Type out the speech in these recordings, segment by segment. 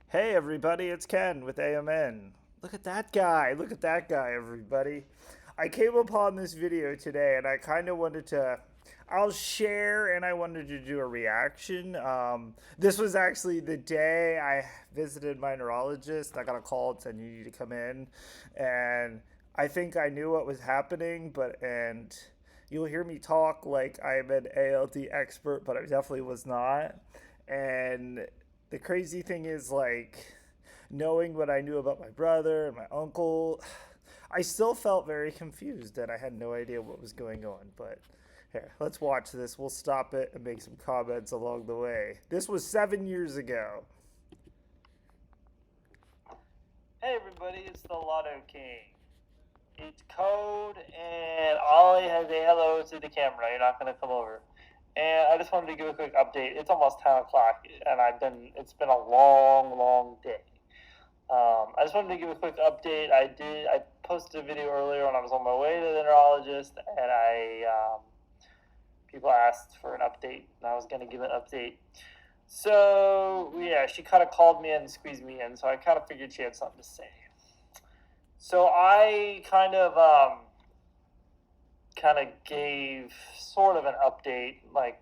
Hey everybody, it's Ken with AMN. Look at that guy. Look at that guy, everybody. I came upon this video today and I kind of wanted to I'll share and I wanted to do a reaction. This was actually the day I visited my neurologist. I got a call and said you need to come in, and I think I knew what was happening, but you'll hear me talk like I'm an ALD expert, but I definitely was not. And the crazy thing is, like, knowing what I knew about my brother and my uncle, I still felt very confused and I had no idea what was going on. But here, let's watch this. We'll stop it and make some comments along the way. This was 7 years ago. Hey everybody, it's the Lotto King. It's code, and Ollie has a hello to the camera. You're not going to come over. And I just wanted to give a quick update. It's almost 10 o'clock, and it's been a long, long day. I just wanted to give a quick update. I posted a video earlier when I was on my way to the neurologist, and people asked for an update, and I was going to give an update. So, yeah, she kind of called me in and squeezed me in, so I kind of figured she had something to say. So I kind of gave sort of an update like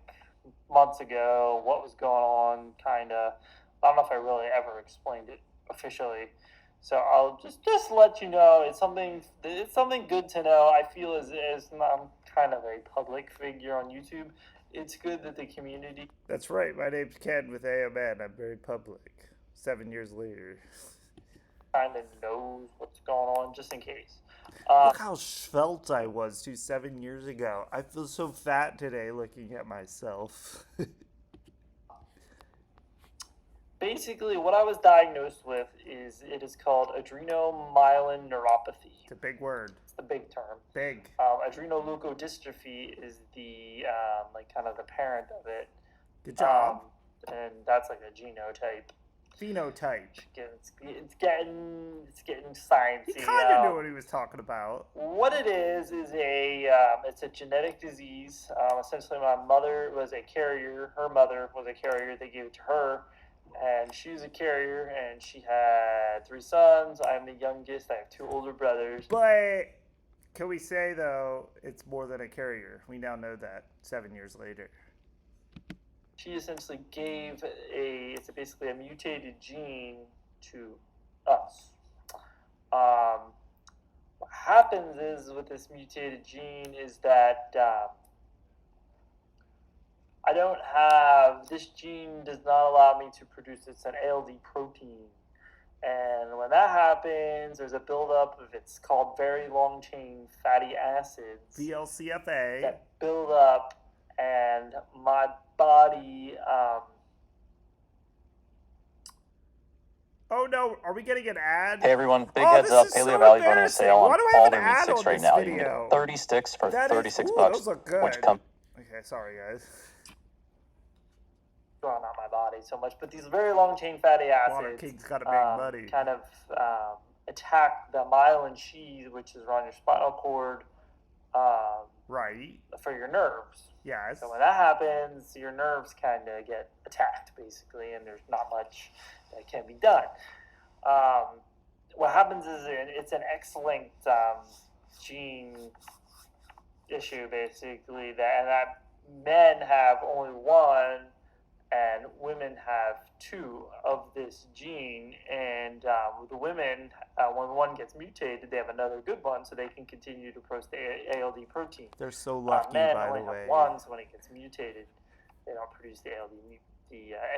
months ago, what was going on, kind of. I don't know if I really ever explained it officially. So I'll just let you know it's something good to know. I feel as I'm kind of a public figure on YouTube. It's good that the community That's right. My name's Ken with AMN. I'm very public. 7 years later. kind of knows what's going on, just in case. Look how svelte I was 7 years ago. I feel so fat today looking at myself. Basically, what I was diagnosed with is called adrenomyelin neuropathy. It's a big word. It's the big term. Big. Adrenoleukodystrophy is the like kind of the parent of it, Good job. and that's like a genotype. Phenotype. It's getting sciencey. He kind of knew what he was talking about. What it is it's a genetic disease. Essentially, my mother was a carrier. Her mother was a carrier. They gave it to her, and she was a carrier. And she had 3 sons. I'm the youngest. I have 2 older brothers. But can we say, though, it's more than a carrier? We now know that 7 years later. She essentially gave it's basically a mutated gene to us. What happens is with this mutated gene is that I don't have this gene does not allow me to produce it's an ALD protein. And when that happens, there's a buildup of it's called very long chain fatty acids VLCFA. that build up, and my body. Oh no, are we getting an ad? Hey everyone, big Oh, heads this up, is Paleo so Valley's running a embarrassing. sale on Why do I have all an their meat ad sticks on right this now. You can video? get 30 sticks for That is, 36 ooh, bucks, those look good. which come Okay, sorry guys. Well, not my body so much, but these very long chain fatty Water acids King's got to make money. kind of attack the myelin sheath, which is around your spinal cord, Right. for your nerves. Yes. So when that happens, your nerves kind of get attacked, basically, and there's not much that can be done. What happens is it's an X-linked gene issue, basically, that men have only one and women have 2 of this gene. And the women, when one gets mutated, they have another good one, so they can continue to produce the ALD protein. They're so lucky, Men by only the have way. one, so when it gets mutated, they don't produce the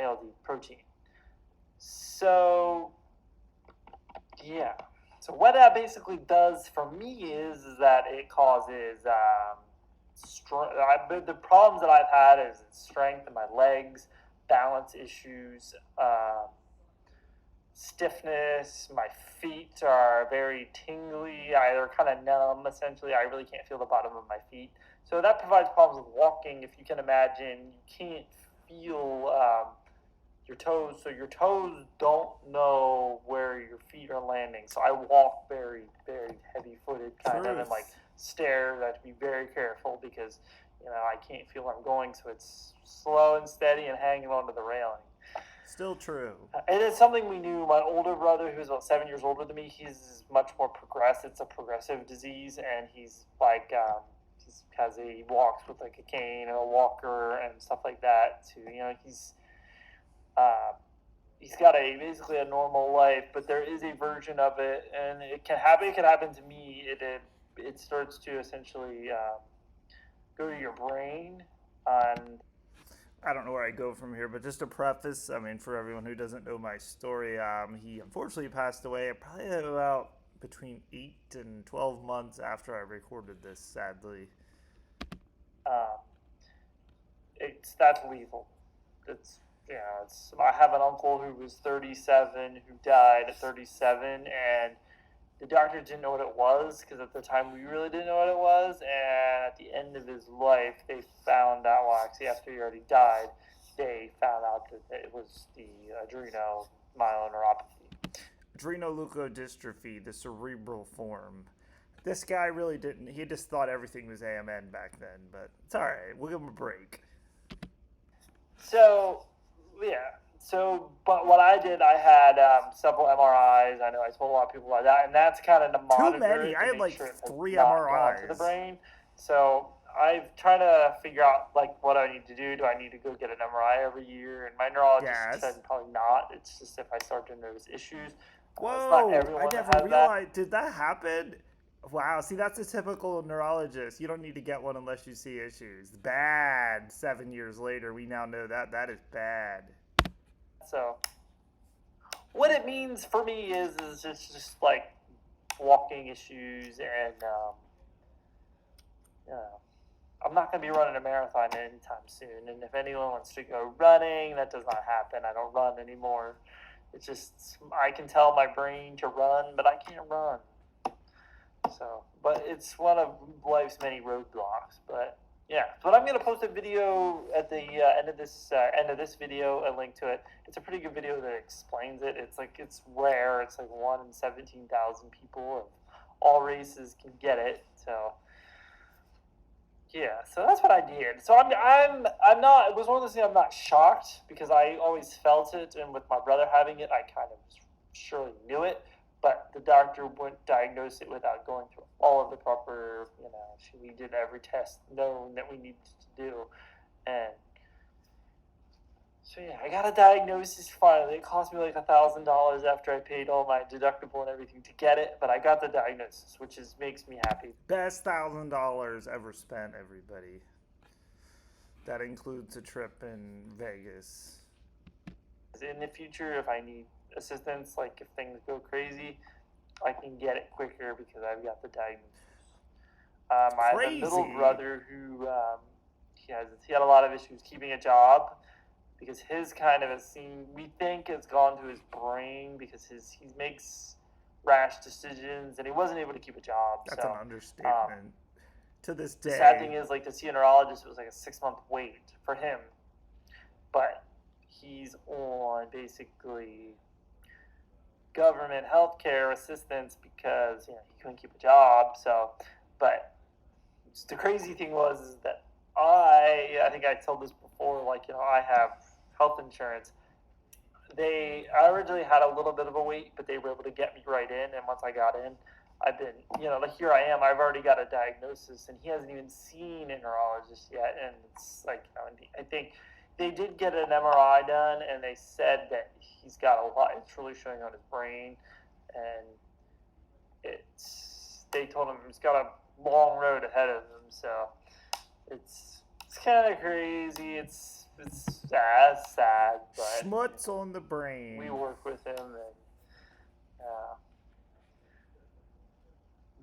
ALD protein. So, yeah. So what that basically does for me is that it causes the problems that I've had is strength in my legs, balance issues, stiffness. My feet are very tingly. They're kind of numb, essentially. I really can't feel the bottom of my feet. So that provides problems with walking. If you can imagine, you can't feel your toes. So your toes don't know where your feet are landing. So I walk very, very heavy-footed, kind of, and like stairs. I have to be very careful because I can't feel where I'm going. So it's slow and steady and hanging onto the railing. Still true. And it's something we knew. My older brother, who's about 7 years older than me, he's much more progressed. It's a progressive disease, and he's like, he walks with like a cane and a walker and stuff like that. Uh, he's got basically a normal life, but there is a version of it, and it can happen. It can happen to me. It starts to essentially go to your brain, and I don't know where I go from here, but just to preface, I mean, for everyone who doesn't know my story, he unfortunately passed away probably about between 8 and 12 months after I recorded this, sadly. um, that's lethal. It's I have an uncle who was 37 who died at 37, and the doctor didn't know what it was because at the time we really didn't know what it was. And at the end of his life, they found out. Well, actually, after he already died, they found out that it was the adrenomyeloneuropathy. Adrenoleukodystrophy, the cerebral form. This guy really didn't. He just thought everything was AMN back then, but it's all right. We'll give him a break. So, yeah. So, but what I did, I had several MRIs. I know I told a lot of people about that, and that's kind of to monitor. Too many. To I had make like sure it has 3 not MRIs. gone to the brain. So I've tried to figure out like what I need to do. Do I need to go get an MRI every year? And my neurologist said probably not. It's just if I start to notice issues. Whoa! I never realized. Did that happen? Wow. See, that's a typical neurologist. You don't need to get one unless you see issues. Bad. 7 years later, we now know that is bad. So, what it means for me is it's just like walking issues, and I'm not going to be running a marathon anytime soon. And if anyone wants to go running, that does not happen. I don't run anymore. It's just I can tell my brain to run, but I can't run. So, but it's one of life's many roadblocks. But yeah, but I'm gonna post a video at the end of this video, a link to it. It's a pretty good video that explains it. It's rare. It's like 1 in 17,000 people of all races can get it. So yeah, so that's what I did. So I'm not. It was one of those things. I'm not shocked because I always felt it, and with my brother having it, I kind of surely knew it. But the doctor wouldn't diagnose it without going through all of the proper, we did every test known that we needed to do. And so, yeah, I got a diagnosis finally. It cost me like $1,000 after I paid all my deductible and everything to get it. But I got the diagnosis, which makes me happy. Best $1,000 ever spent, everybody. That includes a trip in Vegas. In the future, if I need assistance, like if things go crazy, I can get it quicker because I've got the diagnosis. I have a middle brother who he had a lot of issues keeping a job because his kind of we think it's gone to his brain because he makes rash decisions and he wasn't able to keep a job. That's an understatement. To this day. The sad thing is, like, to see a neurologist, it was like a 6-month wait for him, but he's on basically government health care assistance because he couldn't keep a job. So, but the crazy thing is that I think I told this before, like, I have health insurance. I originally had a little bit of a wait, but they were able to get me right in, and once I got in, I've been, like, here I am. I've already got a diagnosis, and he hasn't even seen a neurologist yet, and it's like, I think they did get an MRI done, and they said that he's got a lot. It's really showing on his brain, and they told him he's got a long road ahead of him. So it's kind of crazy. It's sad, but schmutz on the brain. We work with him and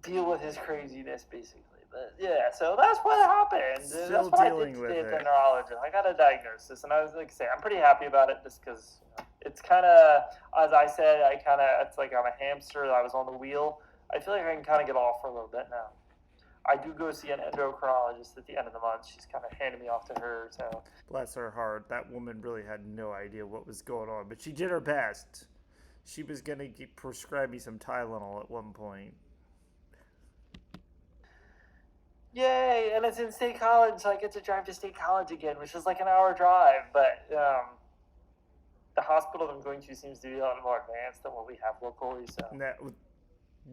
deal with his craziness, basically. But yeah, so that's what happened. Still that's what dealing I did with today it. at the neurologist. I got a diagnosis, and I was like, I'm pretty happy about it, just because it's kind of, as I said, it's like I'm a hamster. I was on the wheel. I feel like I can kind of get off for a little bit now. I do go see an endocrinologist at the end of the month. She's kind of handing me off to her. So bless her heart. That woman really had no idea what was going on, but she did her best. She was gonna prescribe me some Tylenol at one point. Yay! And it's in State College, so I get to drive to State College again, which is like an hour drive. But the hospital I'm going to seems to be a lot more advanced than what we have locally. So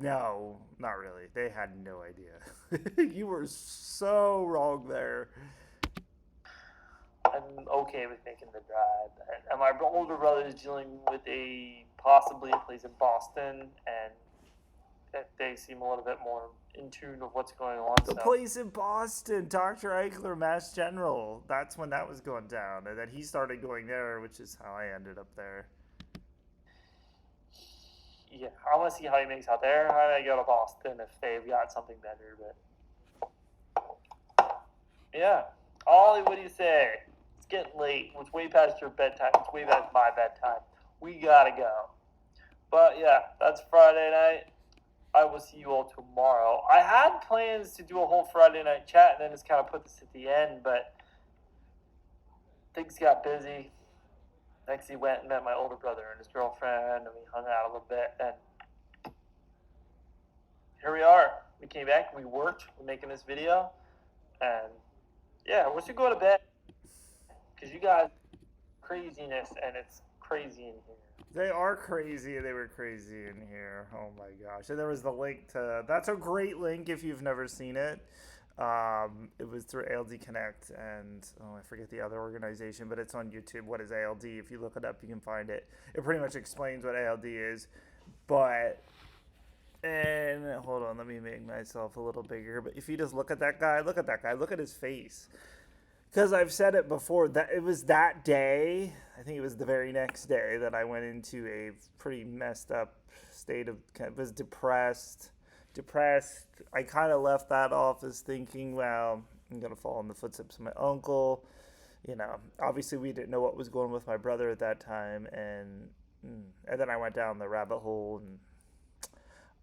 No, not really. They had no idea. You were so wrong there. I'm okay with making the drive. And my older brother is dealing with possibly a place in Boston, and they seem a little bit more in tune of what's going on. The So place in Boston, Dr. Eichler, Mass General. That's when that was going down. And then he started going there, which is how I ended up there. yeah, I want to see how he makes out there. I might go to Boston if they've got something better. But yeah, Ollie, what do you say? It's getting late. It's way past your bedtime. It's way past my bedtime. We gotta go. But yeah, that's Friday night. I will see you all tomorrow. I had plans to do a whole Friday night chat and then just kind of put this at the end, but things got busy. Next, he went and met my older brother and his girlfriend, and we hung out a little bit. And here we are. We came back, we worked, we're making this video, and yeah, we should go to bed because you guys craziness, and it's crazy in here. They are crazy. They were crazy in here. Oh my gosh. And there was the link to, that's a great link if you've never seen it. It was through ALD Connect and, oh, I forget the other organization, but it's on YouTube. What is ALD? If you look it up, you can find it. It pretty much explains what ALD is. But, and hold on, let me make myself a little bigger. But if you just look at that guy, look at his face. Because I've said it before, that it was that day, I think it was the very next day, that I went into a pretty messed up state of, was depressed. I kind of left that office thinking, well, I'm going to follow in the footsteps of my uncle. You know, obviously we didn't know what was going on with my brother at that time. And then I went down the rabbit hole and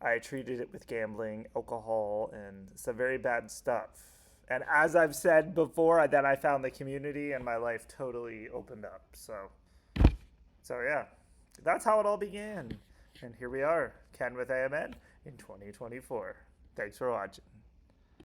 I treated it with gambling, alcohol, and some very bad stuff. And as I've said before, then I found the community and my life totally opened up. So yeah, that's how it all began. And here we are, Ken with AMN in 2024. Thanks for watching.